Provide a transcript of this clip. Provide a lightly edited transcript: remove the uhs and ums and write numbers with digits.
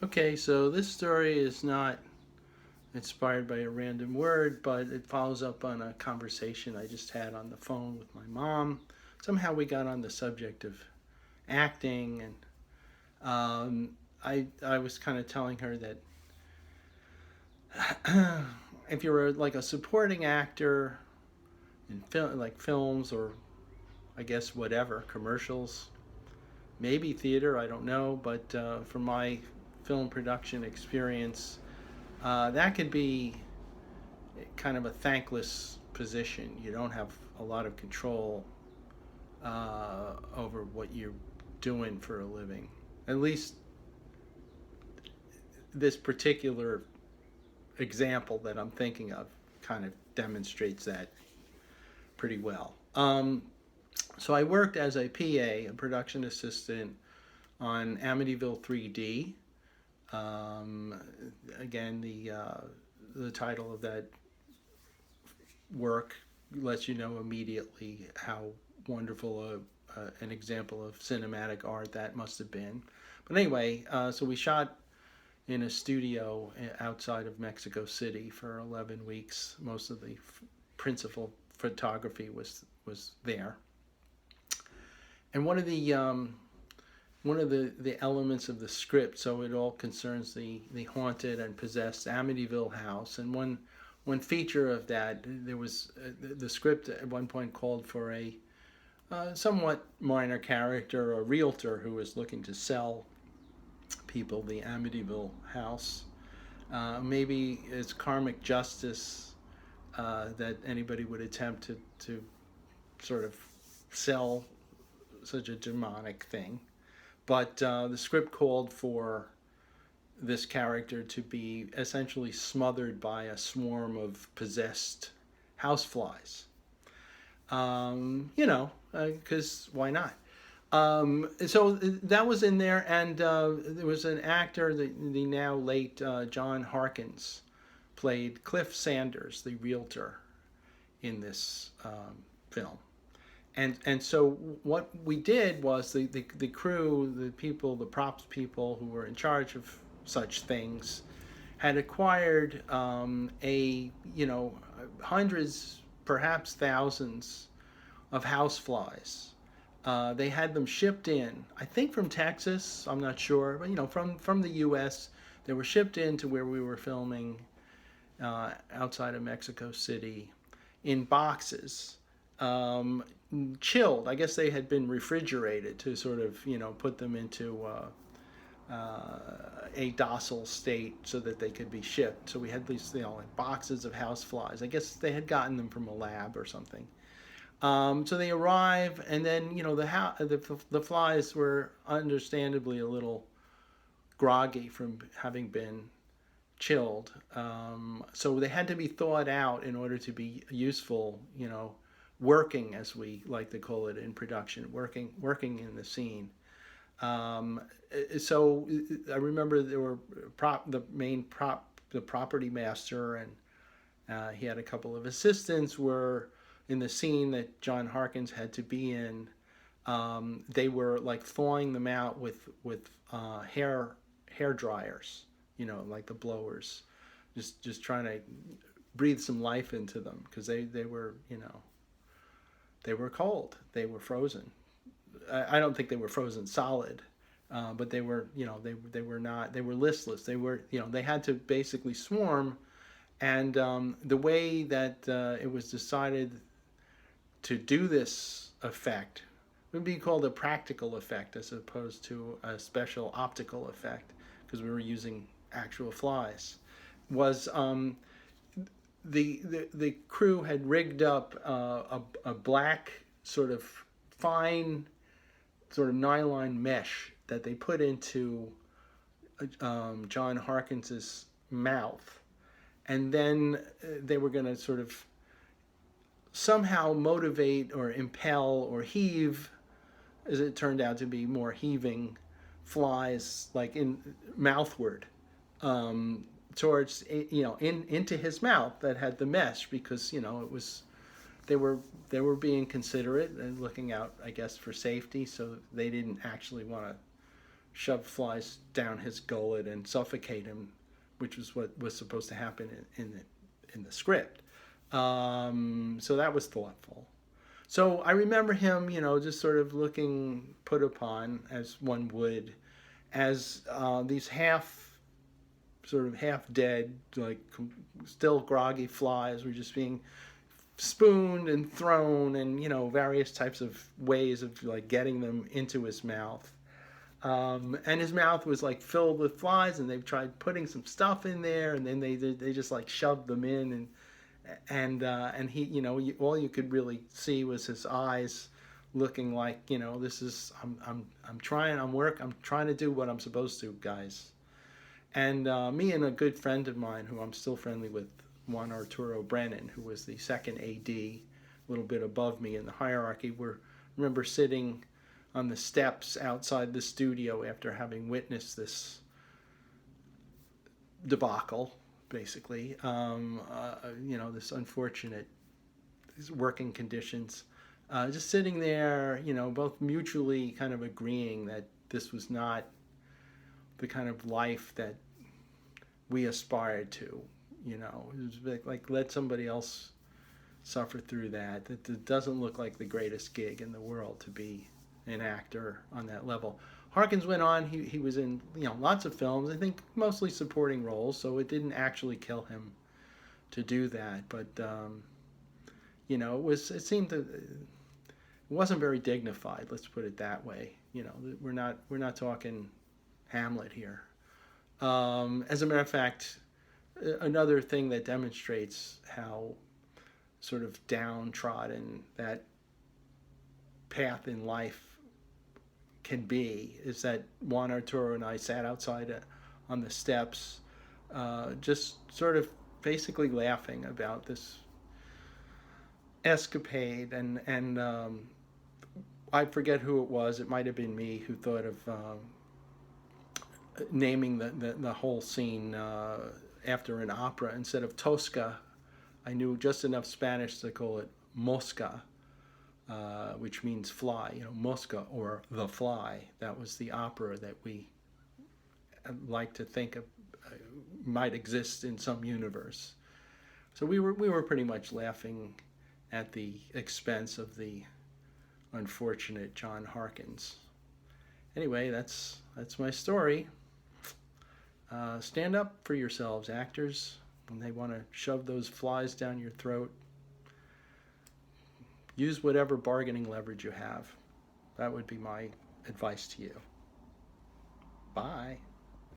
Okay, so this story is not inspired by a random word, but it follows up on a conversation I just had on the phone with my mom. Somehow we got on the subject of acting, and I was kind of telling her that if you're like a supporting actor in like films or I guess whatever commercials, maybe theater, I don't know, but from my film production experience, that could be kind of a thankless position. You don't have a lot of control over what you're doing for a living. At least this particular example that I'm thinking of kind of demonstrates that pretty well. So I worked as a PA, a production assistant, on Amityville 3D. Um, Again, the title of that work lets you know immediately how wonderful an example of cinematic art that must have been. But anyway, so we shot in a studio outside of Mexico City for 11 weeks. Most of the principal photography was there. And one of the elements of the script, so it all concerns the haunted and possessed Amityville house. And one feature of that, there was the script at one point called for a somewhat minor character, a realtor who was looking to sell people the Amityville house. Maybe it's karmic justice that anybody would attempt to sort of sell such a demonic thing. But the script called for this character to be essentially smothered by a swarm of possessed houseflies. Because why not? So that was in there, and there was an actor, the now late John Harkins, played Cliff Sanders, the realtor, in this film. And so what we did was the crew, the people, the props people who were in charge of such things, had acquired hundreds, perhaps thousands of houseflies. They had them shipped in, I think from Texas, I'm not sure, but from the U.S. They were shipped in to where we were filming outside of Mexico City in boxes, chilled. I guess they had been refrigerated to sort of put them into a docile state so that they could be shipped. So we had these like boxes of houseflies. I guess they had gotten them from a lab or something. So they arrive, and then the flies were understandably a little groggy from having been chilled. So they had to be thawed out in order to be useful. Working, as we like to call it in production, working in the scene. Um, so I remember there were the property master, and he had a couple of assistants were in the scene that John Harkins had to be in. They were like thawing them out with hair dryers, like the blowers, just trying to breathe some life into them because they were they were cold, they were frozen. I don't think they were frozen solid, but they were they were not, they were listless. They were they had to basically swarm, and the way that it was decided to do this effect would be called a practical effect as opposed to a special optical effect, because we were using actual flies. Was the crew had rigged up a black sort of fine sort of nylon mesh that they put into John Harkins's mouth, and then they were going to sort of somehow motivate or impel or heave, as it turned out to be more heaving flies, like in mouthward, towards into his mouth that had the mesh, because it was they were being considerate and looking out, I guess, for safety, so they didn't actually want to shove flies down his gullet and suffocate him, which was what was supposed to happen in the script. So that was thoughtful. So I remember him, just sort of looking put upon as one would, as these sort of half dead, like still groggy flies were just being spooned and thrown, and various types of ways of like getting them into his mouth. And his mouth was like filled with flies, and they tried putting some stuff in there, and then they just like shoved them in, and he, all you could really see was his eyes looking like, this is I'm trying, I'm trying to do what I'm supposed to, guys. And me and a good friend of mine who I'm still friendly with, Juan Arturo Brennan, who was the second AD, a little bit above me in the hierarchy, remember sitting on the steps outside the studio after having witnessed this debacle, basically, this unfortunate working conditions. Just sitting there, both mutually kind of agreeing that this was not the kind of life that we aspired to. It was like let somebody else suffer through that. It doesn't look like the greatest gig in the world to be an actor on that level. Harkins went on. He was in lots of films. I think mostly supporting roles, so it didn't actually kill him to do that. But it seemed to, it wasn't very dignified. Let's put it that way. We're not talking Hamlet here. As a matter of fact, another thing that demonstrates how sort of downtrodden that path in life can be is that Juan Arturo and I sat outside on the steps, just sort of basically laughing about this escapade, and I forget who it was. It might have been me who thought of naming the whole scene after an opera instead of Tosca. I knew just enough Spanish to call it Mosca, which means fly, Mosca, or the Fly. That was the opera that we like to think of might exist in some universe. So we were pretty much laughing at the expense of the unfortunate John Harkins. Anyway, that's my story. Stand up for yourselves, actors, when they want to shove those flies down your throat. Use whatever bargaining leverage you have. That would be my advice to you. Bye.